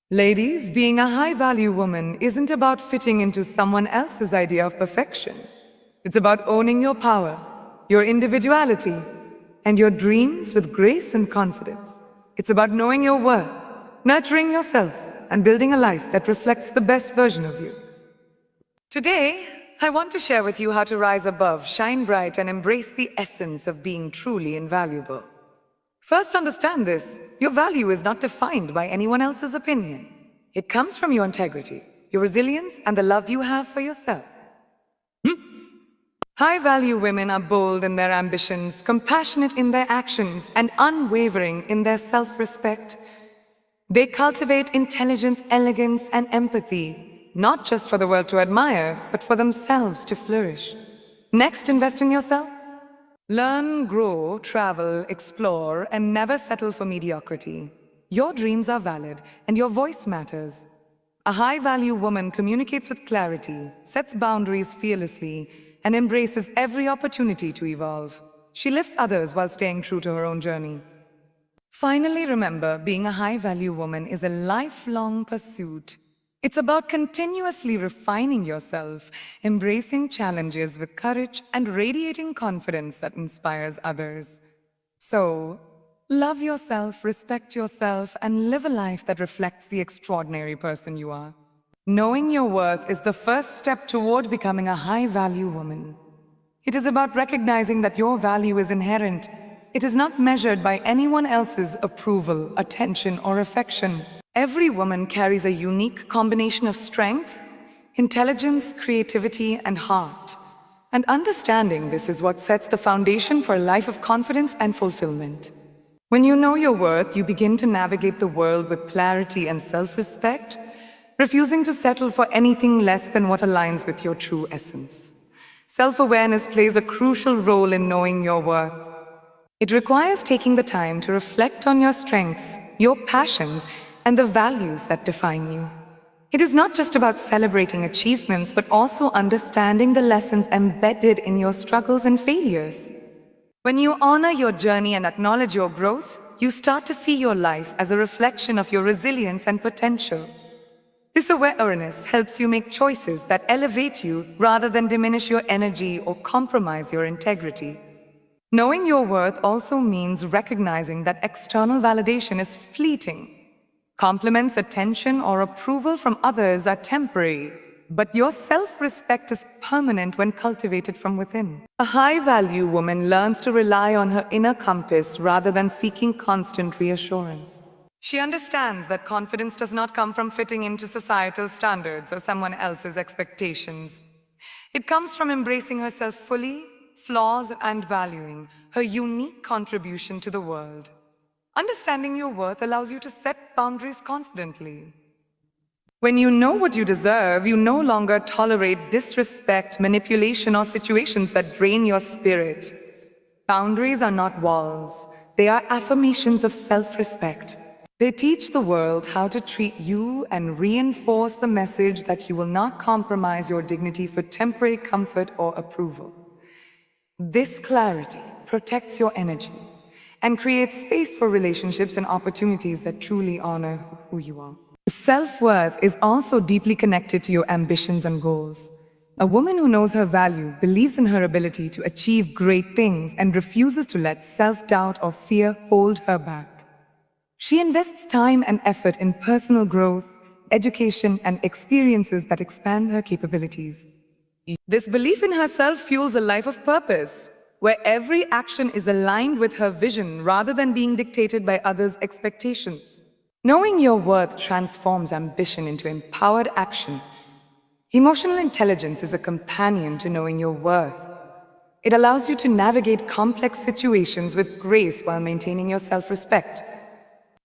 Ladies, being a high-value woman isn't about fitting into someone else's idea of perfection. It's about owning your power, your individuality, and your dreams with grace and confidence. It's about knowing your worth, nurturing yourself, and building a life that reflects the best version of you. Today, I want to share with you how to rise above, shine bright, and embrace the essence of being truly invaluable. First, understand this. Your value is not defined by anyone else's opinion. It comes from your integrity, your resilience, and the love you have for yourself. High-value women are bold in their ambitions, compassionate in their actions, and unwavering in their self-respect. They cultivate intelligence, elegance, and empathy, not just for the world to admire, but for themselves to flourish. Next, invest in yourself. Learn, grow, travel, explore, and never settle for mediocrity. Your dreams are valid, and your voice matters. A high-value woman communicates with clarity, sets boundaries fearlessly, and embraces every opportunity to evolve. She lifts others while staying true to her own journey. Finally, remember, being a high-value woman is a lifelong pursuit. It's about continuously refining yourself, embracing challenges with courage, and radiating confidence that inspires others. So, love yourself, respect yourself, and live a life that reflects the extraordinary person you are. Knowing your worth is the first step toward becoming a high-value woman. It is about recognizing that your value is inherent. It is not measured by anyone else's approval, attention, or affection. Every woman carries a unique combination of strength, intelligence, creativity, and heart. And understanding this is what sets the foundation for a life of confidence and fulfillment. When you know your worth, you begin to navigate the world with clarity and self-respect, refusing to settle for anything less than what aligns with your true essence. Self-awareness plays a crucial role in knowing your worth. It requires taking the time to reflect on your strengths, your passions, and the values that define you. It is not just about celebrating achievements, but also understanding the lessons embedded in your struggles and failures. When you honor your journey and acknowledge your growth, you start to see your life as a reflection of your resilience and potential. This awareness helps you make choices that elevate you rather than diminish your energy or compromise your integrity. Knowing your worth also means recognizing that external validation is fleeting. Compliments, attention, or approval from others are temporary, but your self-respect is permanent when cultivated from within. A high-value woman learns to rely on her inner compass rather than seeking constant reassurance. She understands that confidence does not come from fitting into societal standards or someone else's expectations. It comes from embracing herself fully, flaws, and valuing her unique contribution to the world. Understanding your worth allows you to set boundaries confidently. When you know what you deserve, you no longer tolerate disrespect, manipulation, or situations that drain your spirit. Boundaries are not walls, they are affirmations of self-respect. They teach the world how to treat you and reinforce the message that you will not compromise your dignity for temporary comfort or approval. This clarity protects your energy and creates space for relationships and opportunities that truly honor who you are. Self-worth is also deeply connected to your ambitions and goals. A woman who knows her value, believes in her ability to achieve great things, and refuses to let self-doubt or fear hold her back. She invests time and effort in personal growth, education, and experiences that expand her capabilities. This belief in herself fuels a life of purpose, where every action is aligned with her vision rather than being dictated by others' expectations. Knowing your worth transforms ambition into empowered action. Emotional intelligence is a companion to knowing your worth. It allows you to navigate complex situations with grace while maintaining your self-respect.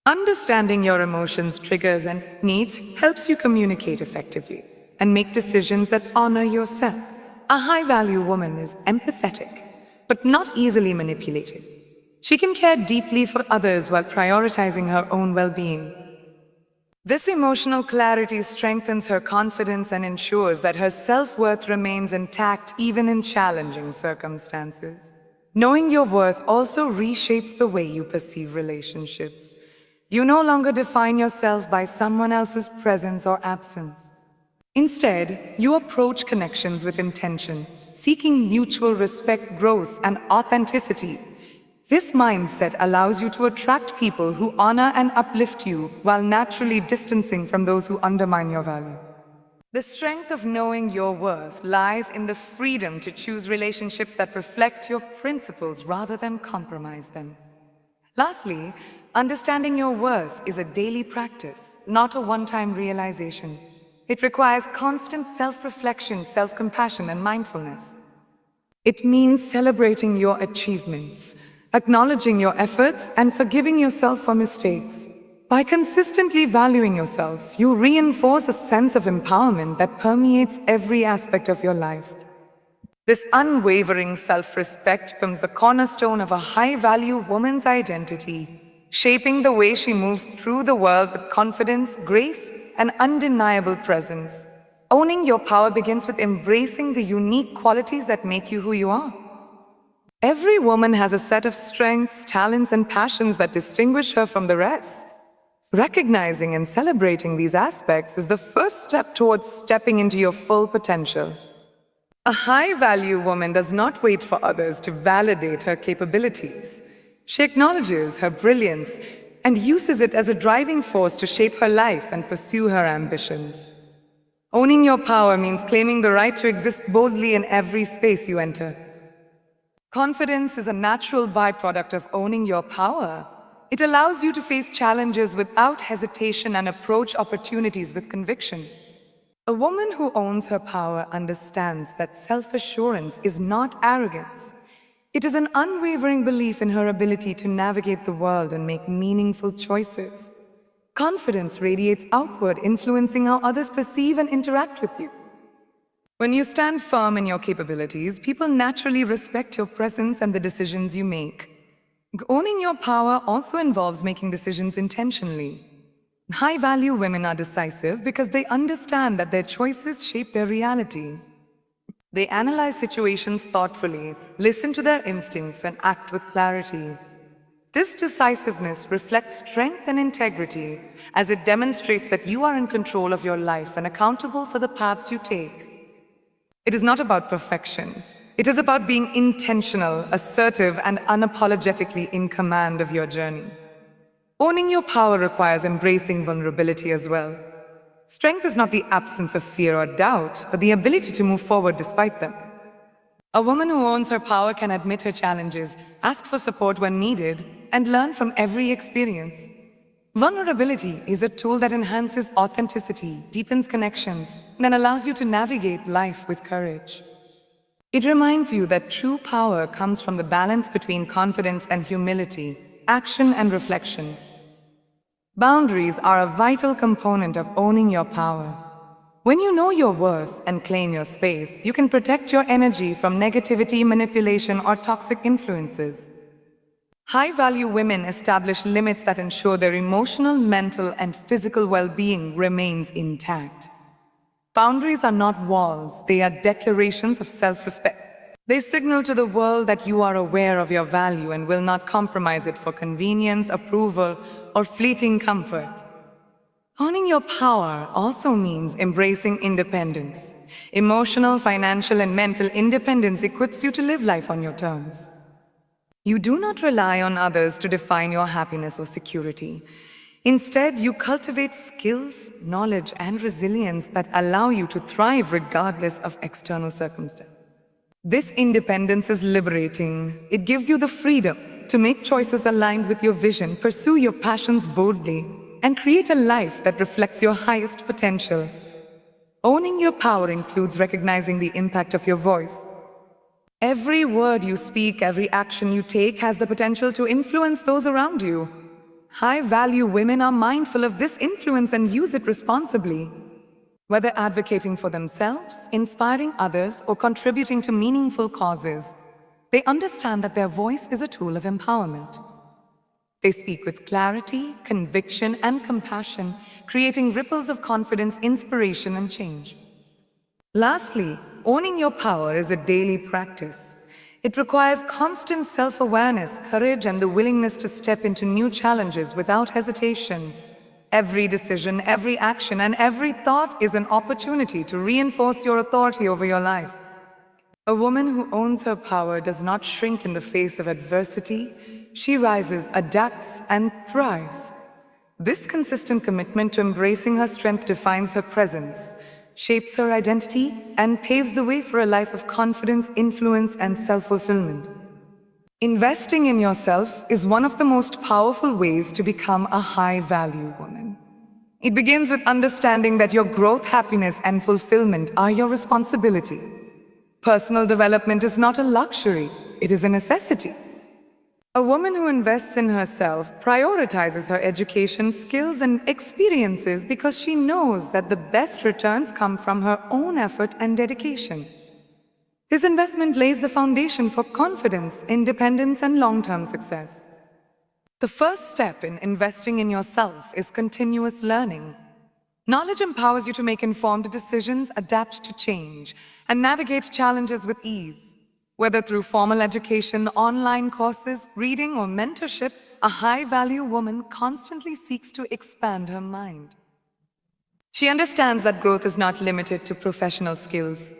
Understanding your emotions, triggers, and needs helps you communicate effectively and make decisions that honor yourself. A high-value woman is empathetic, but not easily manipulated. She can care deeply for others while prioritizing her own well-being. This emotional clarity strengthens her confidence and ensures that her self-worth remains intact even in challenging circumstances. Knowing your worth also reshapes the way you perceive relationships. You no longer define yourself by someone else's presence or absence. Instead, you approach connections with intention, seeking mutual respect, growth, and authenticity. This mindset allows you to attract people who honor and uplift you while naturally distancing from those who undermine your value. The strength of knowing your worth lies in the freedom to choose relationships that reflect your principles rather than compromise them. Lastly, understanding your worth is a daily practice, not a one-time realization. It requires constant self-reflection, self-compassion, and mindfulness. It means celebrating your achievements, acknowledging your efforts, and forgiving yourself for mistakes. By consistently valuing yourself, you reinforce a sense of empowerment that permeates every aspect of your life. This unwavering self-respect becomes the cornerstone of a high-value woman's identity, shaping the way she moves through the world with confidence, grace, and undeniable presence. Owning your power begins with embracing the unique qualities that make you who you are. Every woman has a set of strengths, talents, and passions that distinguish her from the rest. Recognizing and celebrating these aspects is the first step towards stepping into your full potential. A high-value woman does not wait for others to validate her capabilities. She acknowledges her brilliance and uses it as a driving force to shape her life and pursue her ambitions. Owning your power means claiming the right to exist boldly in every space you enter. Confidence is a natural byproduct of owning your power. It allows you to face challenges without hesitation and approach opportunities with conviction. A woman who owns her power understands that self-assurance is not arrogance. It is an unwavering belief in her ability to navigate the world and make meaningful choices. Confidence radiates outward, influencing how others perceive and interact with you. When you stand firm in your capabilities, people naturally respect your presence and the decisions you make. Owning your power also involves making decisions intentionally. High-value women are decisive because they understand that their choices shape their reality. They analyze situations thoughtfully, listen to their instincts, and act with clarity. This decisiveness reflects strength and integrity, as it demonstrates that you are in control of your life and accountable for the paths you take. It is not about perfection. It is about being intentional, assertive, and unapologetically in command of your journey. Owning your power requires embracing vulnerability as well. Strength is not the absence of fear or doubt, but the ability to move forward despite them. A woman who owns her power can admit her challenges, ask for support when needed, and learn from every experience. Vulnerability is a tool that enhances authenticity, deepens connections, and allows you to navigate life with courage. It reminds you that true power comes from the balance between confidence and humility, action and reflection. Boundaries are a vital component of owning your power. When you know your worth and claim your space, you can protect your energy from negativity, manipulation, or toxic influences. High-value women establish limits that ensure their emotional, mental, and physical well-being remains intact. Boundaries are not walls, they are declarations of self-respect. They signal to the world that you are aware of your value and will not compromise it for convenience, approval, or fleeting comfort. Owning your power also means embracing independence. Emotional, financial, and mental independence equips you to live life on your terms. You do not rely on others to define your happiness or security. Instead, you cultivate skills, knowledge, and resilience that allow you to thrive regardless of external circumstances. This independence is liberating. It gives you the freedom to make choices aligned with your vision, pursue your passions boldly, and create a life that reflects your highest potential. Owning your power includes recognizing the impact of your voice. Every word you speak, every action you take has the potential to influence those around you. High-value women are mindful of this influence and use it responsibly. Whether advocating for themselves, inspiring others, or contributing to meaningful causes, they understand that their voice is a tool of empowerment. They speak with clarity, conviction, and compassion, creating ripples of confidence, inspiration, and change. Lastly, owning your power is a daily practice. It requires constant self-awareness, courage, and the willingness to step into new challenges without hesitation. Every decision, every action, and every thought is an opportunity to reinforce your authority over your life. A woman who owns her power does not shrink in the face of adversity. She rises, adapts, and thrives. This consistent commitment to embracing her strength defines her presence, shapes her identity, and paves the way for a life of confidence, influence, and self-fulfillment. Investing in yourself is one of the most powerful ways to become a high-value woman. It begins with understanding that your growth, happiness, and fulfillment are your responsibility. Personal development is not a luxury, it is a necessity. A woman who invests in herself prioritizes her education, skills, and experiences because she knows that the best returns come from her own effort and dedication. This investment lays the foundation for confidence, independence, and long-term success. The first step in investing in yourself is continuous learning. Knowledge empowers you to make informed decisions, adapt to change, and navigate challenges with ease. Whether through formal education, online courses, reading, or mentorship, a high-value woman constantly seeks to expand her mind. She understands that growth is not limited to professional skills.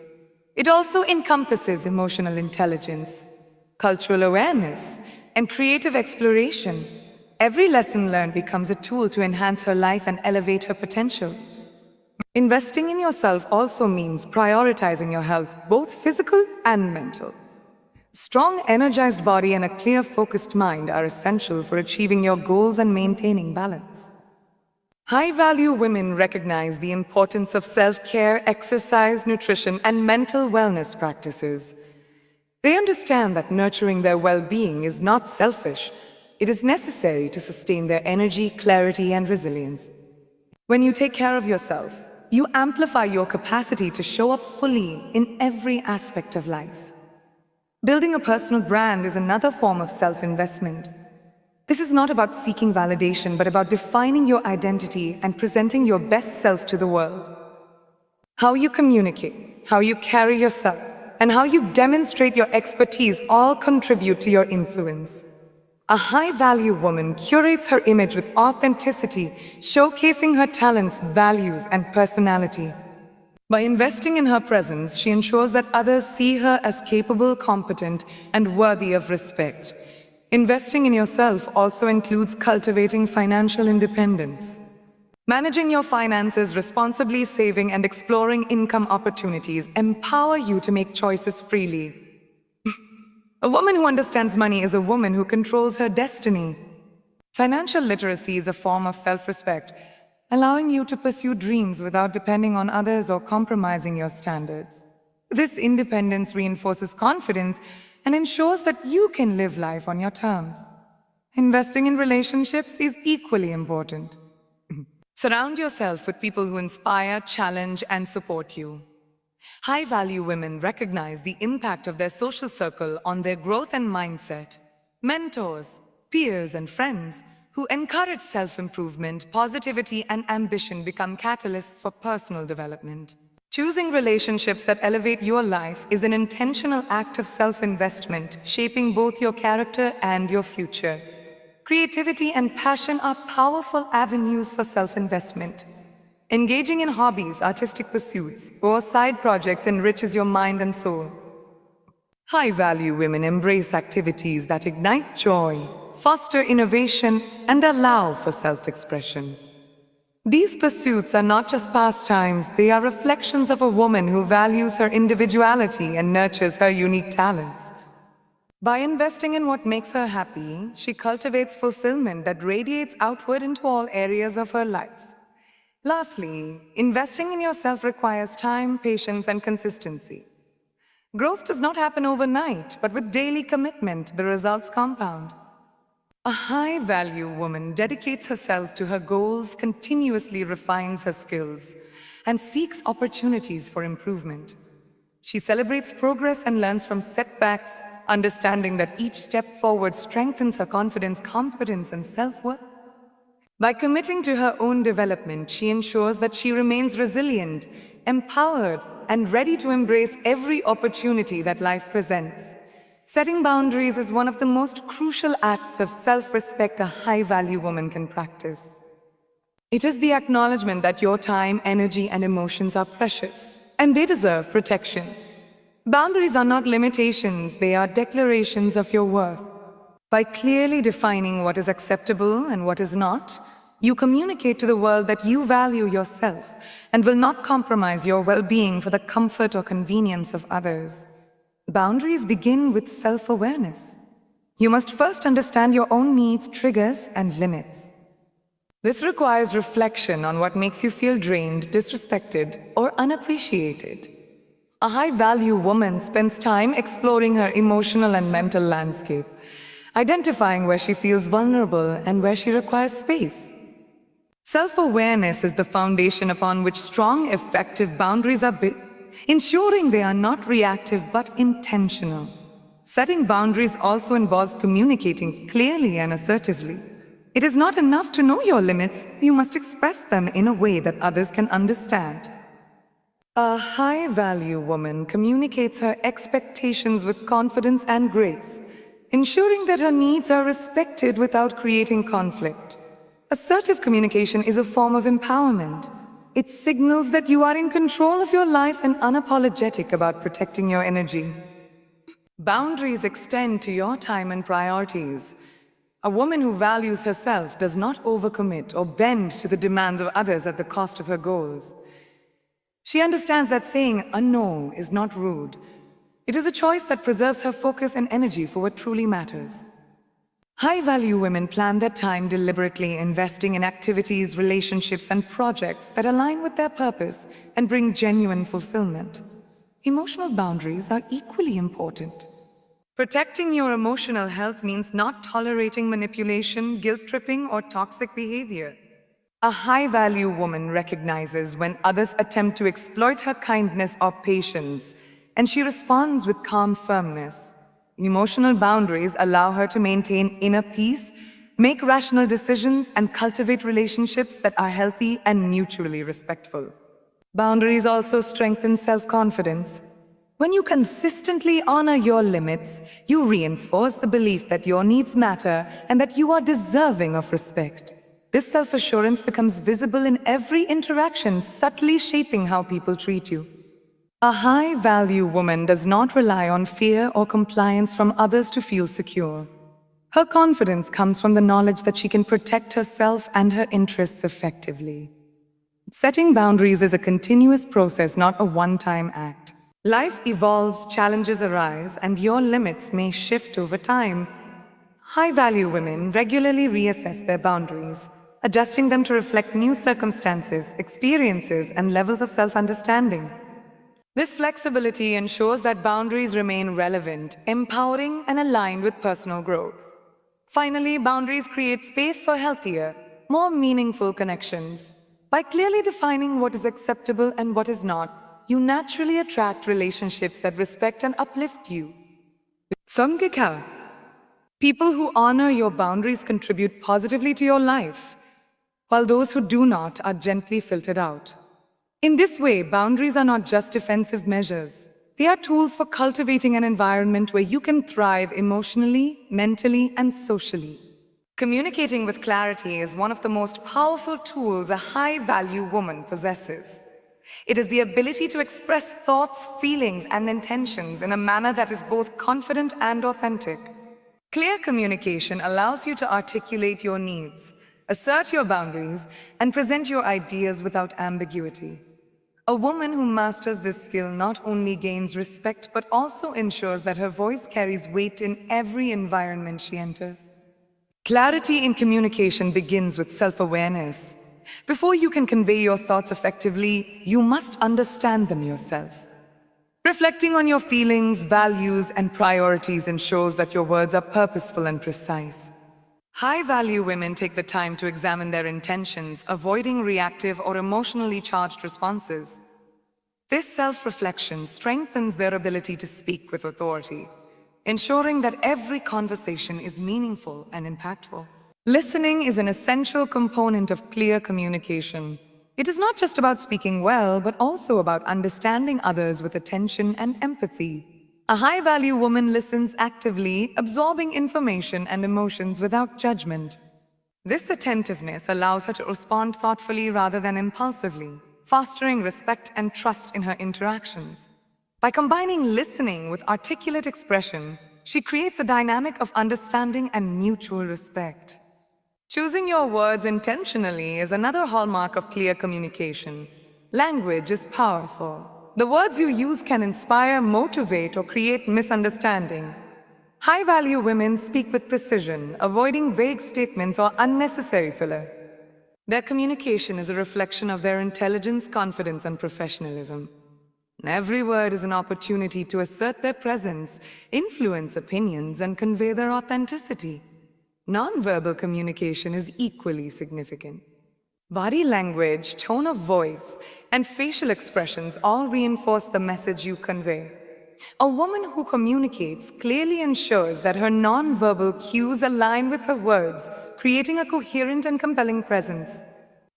It also encompasses emotional intelligence, cultural awareness, and creative exploration. Every lesson learned becomes a tool to enhance her life and elevate her potential. Investing in yourself also means prioritizing your health, both physical and mental. Strong, energized body and a clear, focused mind are essential for achieving your goals and maintaining balance. High-value women recognize the importance of self-care, exercise, nutrition, and mental wellness practices. They understand that nurturing their well-being is not selfish. It is necessary to sustain their energy, clarity, and resilience. When you take care of yourself, you amplify your capacity to show up fully in every aspect of life. Building a personal brand is another form of self-investment. This is not about seeking validation, but about defining your identity and presenting your best self to the world. How you communicate, how you carry yourself, and how you demonstrate your expertise all contribute to your influence. A high-value woman curates her image with authenticity, showcasing her talents, values, and personality. By investing in her presence, she ensures that others see her as capable, competent, and worthy of respect. Investing in yourself also includes cultivating financial independence. Managing your finances responsibly, saving, and exploring income opportunities empower you to make choices freely. A woman who understands money is a woman who controls her destiny. Financial literacy is a form of self-respect, allowing you to pursue dreams without depending on others or compromising your standards. This independence reinforces confidence and ensures that you can live life on your terms. Investing in relationships is equally important. Surround yourself with people who inspire, challenge, and support you. High-value women recognize the impact of their social circle on their growth and mindset. Mentors, peers, and friends who encourage self-improvement, positivity, and ambition become catalysts for personal development. Choosing relationships that elevate your life is an intentional act of self-investment, shaping both your character and your future. Creativity and passion are powerful avenues for self-investment. Engaging in hobbies, artistic pursuits, or side projects enriches your mind and soul. High-value women embrace activities that ignite joy, foster innovation, and allow for self-expression. These pursuits are not just pastimes, they are reflections of a woman who values her individuality and nurtures her unique talents. By investing in what makes her happy, she cultivates fulfillment that radiates outward into all areas of her life. Lastly, investing in yourself requires time, patience, and consistency. Growth does not happen overnight, but with daily commitment, the results compound. A high-value woman dedicates herself to her goals, continuously refines her skills, and seeks opportunities for improvement. She celebrates progress and learns from setbacks, understanding that each step forward strengthens her confidence, competence, and self-worth. By committing to her own development, she ensures that she remains resilient, empowered, and ready to embrace every opportunity that life presents. Setting boundaries is one of the most crucial acts of self-respect a high-value woman can practice. It is the acknowledgement that your time, energy, and emotions are precious, and they deserve protection. Boundaries are not limitations, they are declarations of your worth. By clearly defining what is acceptable and what is not, you communicate to the world that you value yourself and will not compromise your well-being for the comfort or convenience of others. Boundaries begin with self-awareness. You must first understand your own needs, triggers, and limits. This requires reflection on what makes you feel drained, disrespected, or unappreciated. A high-value woman spends time exploring her emotional and mental landscape, identifying where she feels vulnerable and where she requires space. Self-awareness is the foundation upon which strong, effective boundaries are built, ensuring they are not reactive but intentional. Setting boundaries also involves communicating clearly and assertively. It is not enough to know your limits, you must express them in a way that others can understand. A high-value woman communicates her expectations with confidence and grace, ensuring that her needs are respected without creating conflict. Assertive communication is a form of empowerment. It signals that you are in control of your life and unapologetic about protecting your energy. Boundaries extend to your time and priorities. A woman who values herself does not overcommit or bend to the demands of others at the cost of her goals. She understands that saying a no is not rude. It is a choice that preserves her focus and energy for what truly matters. High-value women plan their time deliberately, investing in activities, relationships, and projects that align with their purpose and bring genuine fulfillment. Emotional boundaries are equally important. Protecting your emotional health means not tolerating manipulation, guilt-tripping, or toxic behavior. A high-value woman recognizes when others attempt to exploit her kindness or patience, and she responds with calm firmness. Emotional boundaries allow her to maintain inner peace, make rational decisions, and cultivate relationships that are healthy and mutually respectful. Boundaries also strengthen self-confidence. When you consistently honor your limits, you reinforce the belief that your needs matter and that you are deserving of respect. This self-assurance becomes visible in every interaction, subtly shaping how people treat you. A high-value woman does not rely on fear or compliance from others to feel secure. Her confidence comes from the knowledge that she can protect herself and her interests effectively. Setting boundaries is a continuous process, not a one-time act. Life evolves, challenges arise, and your limits may shift over time. High-value women regularly reassess their boundaries, adjusting them to reflect new circumstances, experiences, and levels of self-understanding. This flexibility ensures that boundaries remain relevant, empowering, and aligned with personal growth. Finally, boundaries create space for healthier, more meaningful connections. By clearly defining what is acceptable and what is not, you naturally attract relationships that respect and uplift you. Samgika. People who honor your boundaries contribute positively to your life, while those who do not are gently filtered out. In this way, boundaries are not just defensive measures. They are tools for cultivating an environment where you can thrive emotionally, mentally, and socially. Communicating with clarity is one of the most powerful tools a high-value woman possesses. It is the ability to express thoughts, feelings, and intentions in a manner that is both confident and authentic. Clear communication allows you to articulate your needs, assert your boundaries, and present your ideas without ambiguity. A woman who masters this skill not only gains respect but also ensures that her voice carries weight in every environment she enters. Clarity in communication begins with self-awareness. Before you can convey your thoughts effectively, you must understand them yourself. Reflecting on your feelings, values, and priorities ensures that your words are purposeful and precise. High-value women take the time to examine their intentions, avoiding reactive or emotionally charged responses. This self-reflection strengthens their ability to speak with authority, ensuring that every conversation is meaningful and impactful. Listening is an essential component of clear communication. It is not just about speaking well, but also about understanding others with attention and empathy. A high-value woman listens actively, absorbing information and emotions without judgment. This attentiveness allows her to respond thoughtfully rather than impulsively, fostering respect and trust in her interactions. By combining listening with articulate expression, she creates a dynamic of understanding and mutual respect. Choosing your words intentionally is another hallmark of clear communication. Language is powerful. The words you use can inspire, motivate, or create misunderstanding. High-value women speak with precision, avoiding vague statements or unnecessary filler. Their communication is a reflection of their intelligence, confidence, and professionalism. Every word is an opportunity to assert their presence, influence opinions, and convey their authenticity. Nonverbal communication is equally significant. Body language, tone of voice, and facial expressions all reinforce the message you convey. A woman who communicates clearly ensures that her nonverbal cues align with her words, creating a coherent and compelling presence.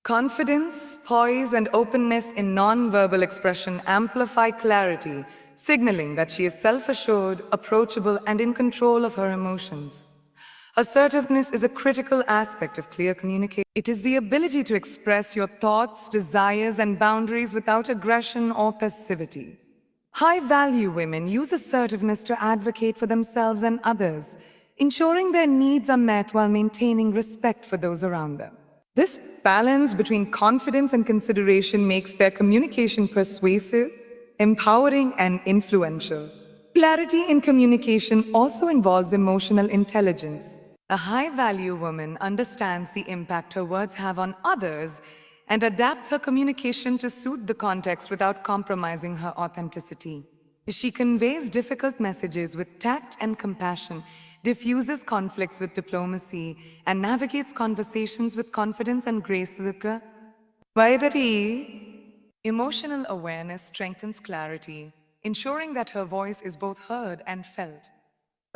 Confidence, poise, and openness in nonverbal expression amplify clarity, signaling that she is self-assured, approachable, and in control of her emotions. Assertiveness is a critical aspect of clear communication. It is the ability to express your thoughts, desires, and boundaries without aggression or passivity. High-value women use assertiveness to advocate for themselves and others, ensuring their needs are met while maintaining respect for those around them. This balance between confidence and consideration makes their communication persuasive, empowering, and influential. Clarity in communication also involves emotional intelligence. A high-value woman understands the impact her words have on others and adapts her communication to suit the context without compromising her authenticity. She conveys difficult messages with tact and compassion, diffuses conflicts with diplomacy, and navigates conversations with confidence and grace. Emotional awareness strengthens clarity, ensuring that her voice is both heard and felt.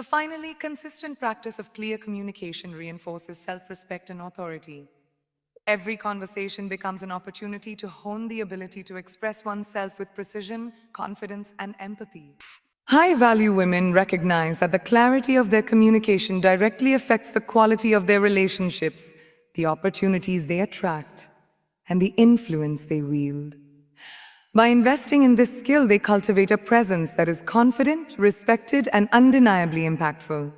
Finally, consistent practice of clear communication reinforces self-respect and authority. Every conversation becomes an opportunity to hone the ability to express oneself with precision, confidence, and empathy. High-value women recognize that the clarity of their communication directly affects the quality of their relationships, the opportunities they attract, and the influence they wield. By investing in this skill, they cultivate a presence that is confident, respected, and undeniably impactful.